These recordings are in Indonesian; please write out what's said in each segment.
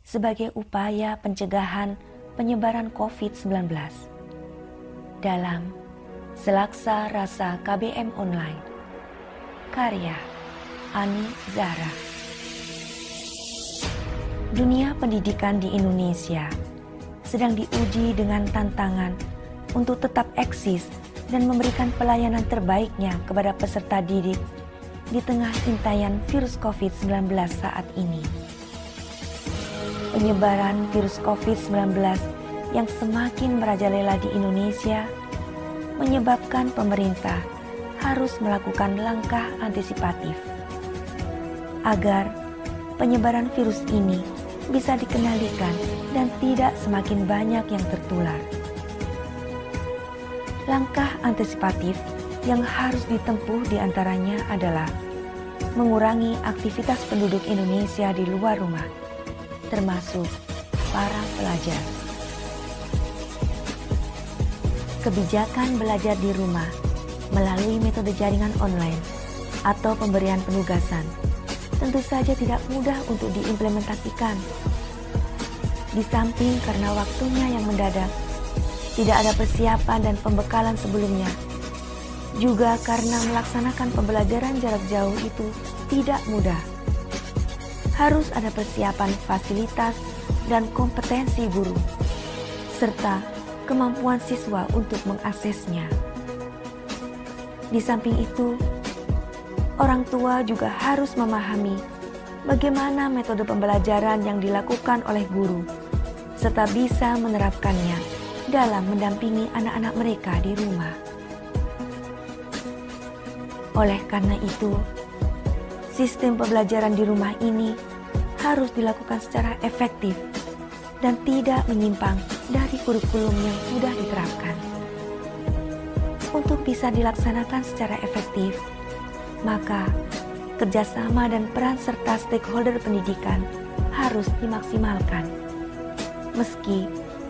sebagai upaya pencegahan penyebaran COVID-19 dalam Selaksa Rasa KBM Online. Karya Ani Zahra. Dunia pendidikan di Indonesia sedang diuji dengan tantangan untuk tetap eksis dan memberikan pelayanan terbaiknya kepada peserta didik di tengah intaian virus COVID-19 saat ini. Penyebaran virus COVID-19 yang semakin merajalela di Indonesia menyebabkan pemerintah harus melakukan langkah antisipatif agar penyebaran virus ini bisa dikendalikan dan tidak semakin banyak yang tertular. Langkah antisipatif yang harus ditempuh diantaranya adalah mengurangi aktivitas penduduk Indonesia di luar rumah, termasuk para pelajar. Kebijakan belajar di rumah melalui metode jaringan online atau pemberian penugasan tentu saja tidak mudah untuk diimplementasikan. Di samping karena waktunya yang mendadak, tidak ada persiapan dan pembekalan sebelumnya, juga karena melaksanakan pembelajaran jarak jauh itu tidak mudah. Harus ada persiapan fasilitas dan kompetensi guru, serta kemampuan siswa untuk mengaksesnya. Di samping itu, orang tua juga harus memahami bagaimana metode pembelajaran yang dilakukan oleh guru, serta bisa menerapkannya dalam mendampingi anak-anak mereka di rumah. Oleh karena itu, sistem pembelajaran di rumah ini harus dilakukan secara efektif dan tidak menyimpang dari kurikulum yang sudah diterapkan. Untuk bisa dilaksanakan secara efektif, maka kerjasama dan peran serta stakeholder pendidikan harus dimaksimalkan. Meski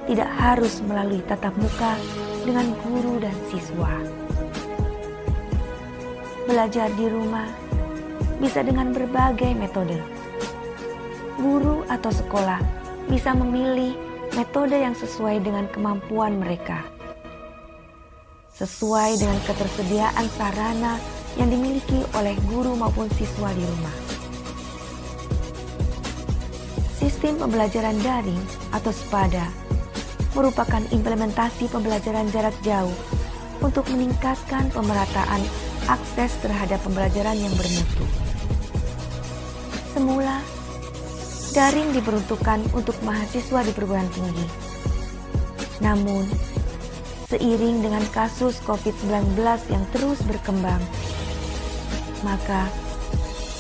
tidak harus melalui tatap muka dengan guru dan siswa. Belajar di rumah bisa dengan berbagai metode. Guru atau sekolah bisa memilih metode yang sesuai dengan kemampuan mereka, sesuai dengan ketersediaan sarana yang dimiliki oleh guru maupun siswa di rumah. Sistem pembelajaran daring atau SPADA merupakan implementasi pembelajaran jarak jauh untuk meningkatkan pemerataan akses terhadap pembelajaran yang bermutu. Semula, daring diperuntukkan untuk mahasiswa di perguruan tinggi. Namun, seiring dengan kasus COVID-19 yang terus berkembang, maka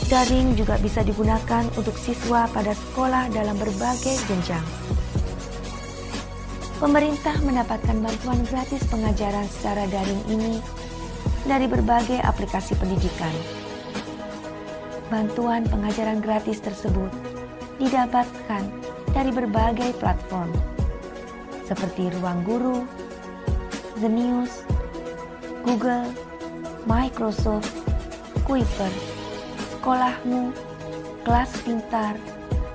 daring juga bisa digunakan untuk siswa pada sekolah dalam berbagai jenjang. Pemerintah mendapatkan bantuan gratis pengajaran secara daring ini dari berbagai aplikasi pendidikan. Bantuan pengajaran gratis tersebut didapatkan dari berbagai platform seperti Ruang Guru, Zenius, Google, Microsoft, Kuiper, Sekolahmu, Kelas Pintar,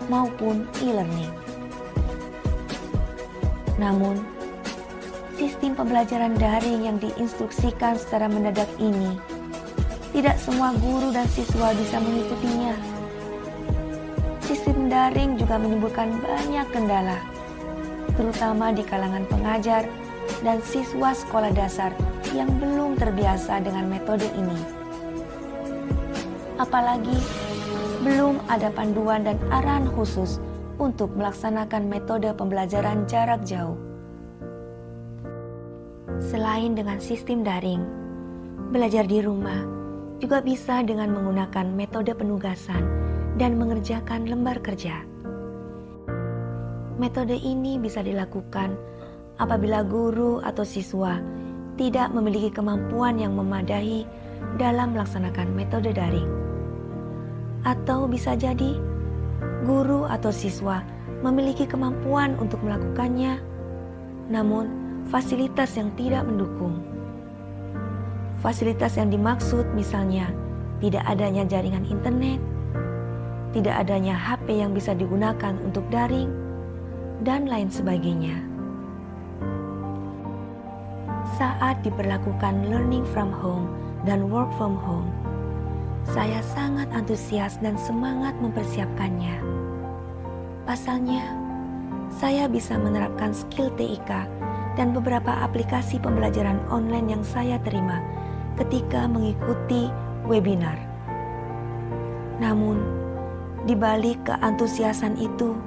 maupun e-learning. Namun, sistem pembelajaran daring yang diinstruksikan secara mendadak ini, tidak semua guru dan siswa bisa mengikutinya. Sistem daring juga menimbulkan banyak kendala, terutama di kalangan pengajar dan siswa sekolah dasar yang belum terbiasa dengan metode ini. Apalagi, belum ada panduan dan arahan khusus untuk melaksanakan metode pembelajaran jarak jauh. Selain dengan sistem daring, belajar di rumah juga bisa dengan menggunakan metode penugasan dan mengerjakan lembar kerja. Metode ini bisa dilakukan apabila guru atau siswa tidak memiliki kemampuan yang memadai dalam melaksanakan metode daring. Atau bisa jadi guru atau siswa memiliki kemampuan untuk melakukannya, namun fasilitas yang tidak mendukung. Fasilitas yang dimaksud misalnya tidak adanya jaringan internet, tidak adanya HP yang bisa digunakan untuk daring, dan lain sebagainya. Saat diberlakukan learning from home dan work from home, saya sangat antusias dan semangat mempersiapkannya. Pasalnya, saya bisa menerapkan skill TIK dan beberapa aplikasi pembelajaran online yang saya terima ketika mengikuti webinar. Namun, di balik keantusiasan itu,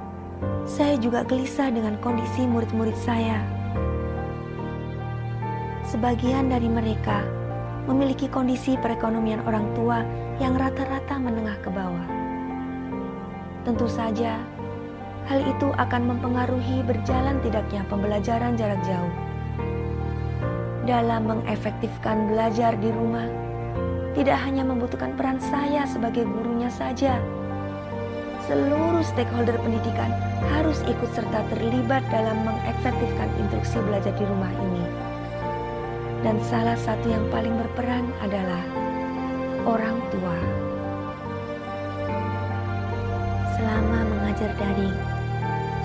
saya juga gelisah dengan kondisi murid-murid saya. Sebagian dari mereka memiliki kondisi perekonomian orang tua yang rata-rata menengah ke bawah. Tentu saja, hal itu akan mempengaruhi berjalan tidaknya pembelajaran jarak jauh. Dalam mengefektifkan belajar di rumah, tidak hanya membutuhkan peran saya sebagai gurunya saja. Seluruh stakeholder pendidikan harus ikut serta terlibat dalam mengefektifkan instruksi belajar di rumah ini. Dan salah satu yang paling berperan adalah orang tua. Selama mengajar daring,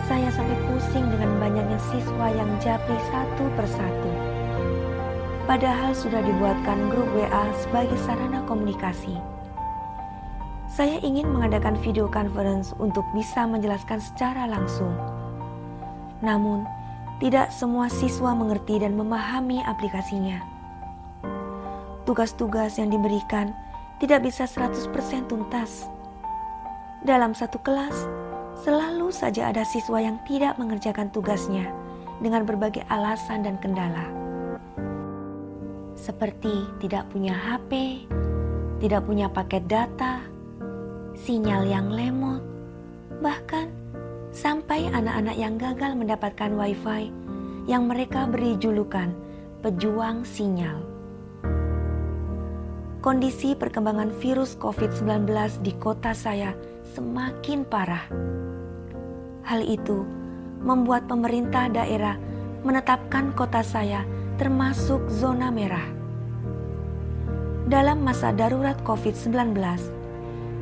saya sampai pusing dengan banyaknya siswa yang japri satu persatu. Padahal sudah dibuatkan grup WA sebagai sarana komunikasi. Saya ingin mengadakan video conference untuk bisa menjelaskan secara langsung. Namun, tidak semua siswa mengerti dan memahami aplikasinya. Tugas-tugas yang diberikan tidak bisa 100% tuntas. Dalam satu kelas, selalu saja ada siswa yang tidak mengerjakan tugasnya dengan berbagai alasan dan kendala. Seperti tidak punya HP, tidak punya paket data, sinyal yang lemot, bahkan sampai anak-anak yang gagal mendapatkan wifi yang mereka beri julukan pejuang sinyal. Kondisi perkembangan virus COVID-19 di kota saya semakin parah. Hal itu membuat pemerintah daerah menetapkan kota saya termasuk zona merah. Dalam masa darurat COVID-19,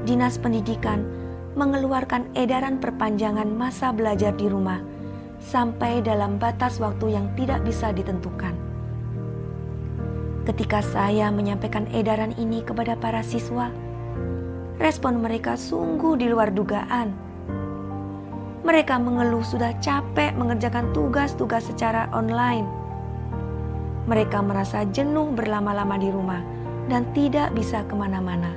Dinas Pendidikan mengeluarkan edaran perpanjangan masa belajar di rumah sampai dalam batas waktu yang tidak bisa ditentukan. Ketika saya menyampaikan edaran ini kepada para siswa, respon mereka sungguh di luar dugaan. Mereka mengeluh sudah capek mengerjakan tugas-tugas secara online. Mereka merasa jenuh berlama-lama di rumah dan tidak bisa kemana-mana.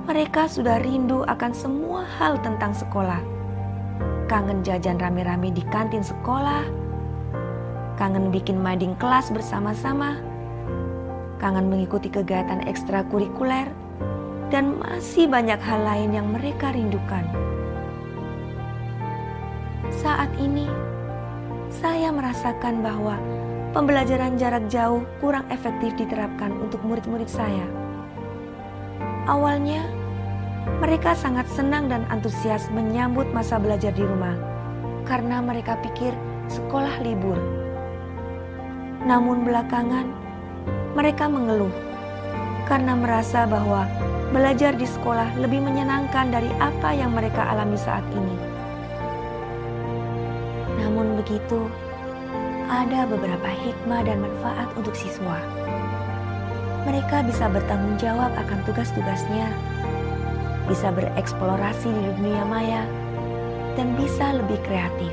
Mereka sudah rindu akan semua hal tentang sekolah. Kangen jajan rame-rame di kantin sekolah, kangen bikin mading kelas bersama-sama, kangen mengikuti kegiatan ekstrakurikuler, dan masih banyak hal lain yang mereka rindukan. Saat ini, saya merasakan bahwa pembelajaran jarak jauh kurang efektif diterapkan untuk murid-murid saya. Awalnya, mereka sangat senang dan antusias menyambut masa belajar di rumah karena mereka pikir sekolah libur. Namun belakangan, mereka mengeluh karena merasa bahwa belajar di sekolah lebih menyenangkan dari apa yang mereka alami saat ini. Namun begitu, ada beberapa hikmah dan manfaat untuk siswa. Mereka bisa bertanggung jawab akan tugas-tugasnya, bisa bereksplorasi di dunia maya, dan bisa lebih kreatif.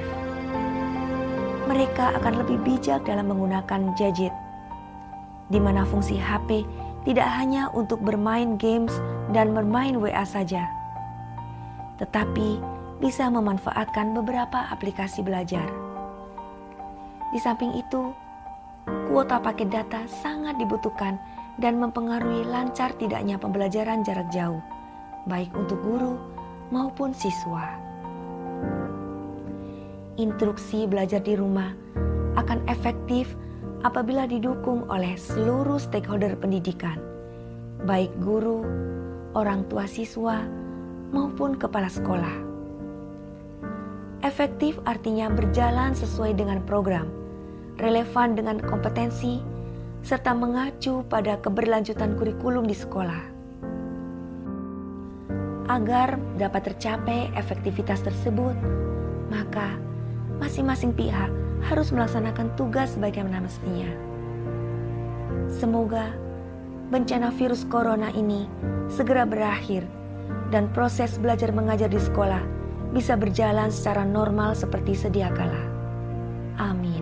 Mereka akan lebih bijak dalam menggunakan gadget, di mana fungsi HP tidak hanya untuk bermain games dan bermain WA saja, tetapi bisa memanfaatkan beberapa aplikasi belajar. Di samping itu, kuota paket data sangat dibutuhkan dan mempengaruhi lancar tidaknya pembelajaran jarak jauh, baik untuk guru maupun siswa. Instruksi belajar di rumah akan efektif apabila didukung oleh seluruh stakeholder pendidikan, baik guru, orang tua siswa, maupun kepala sekolah. Efektif artinya berjalan sesuai dengan program, relevan dengan kompetensi, serta mengacu pada keberlanjutan kurikulum di sekolah. Agar dapat tercapai efektivitas tersebut, maka masing-masing pihak harus melaksanakan tugas sebagaimana mestinya. Semoga bencana virus corona ini segera berakhir dan proses belajar mengajar di sekolah bisa berjalan secara normal seperti sedia kala. Amin.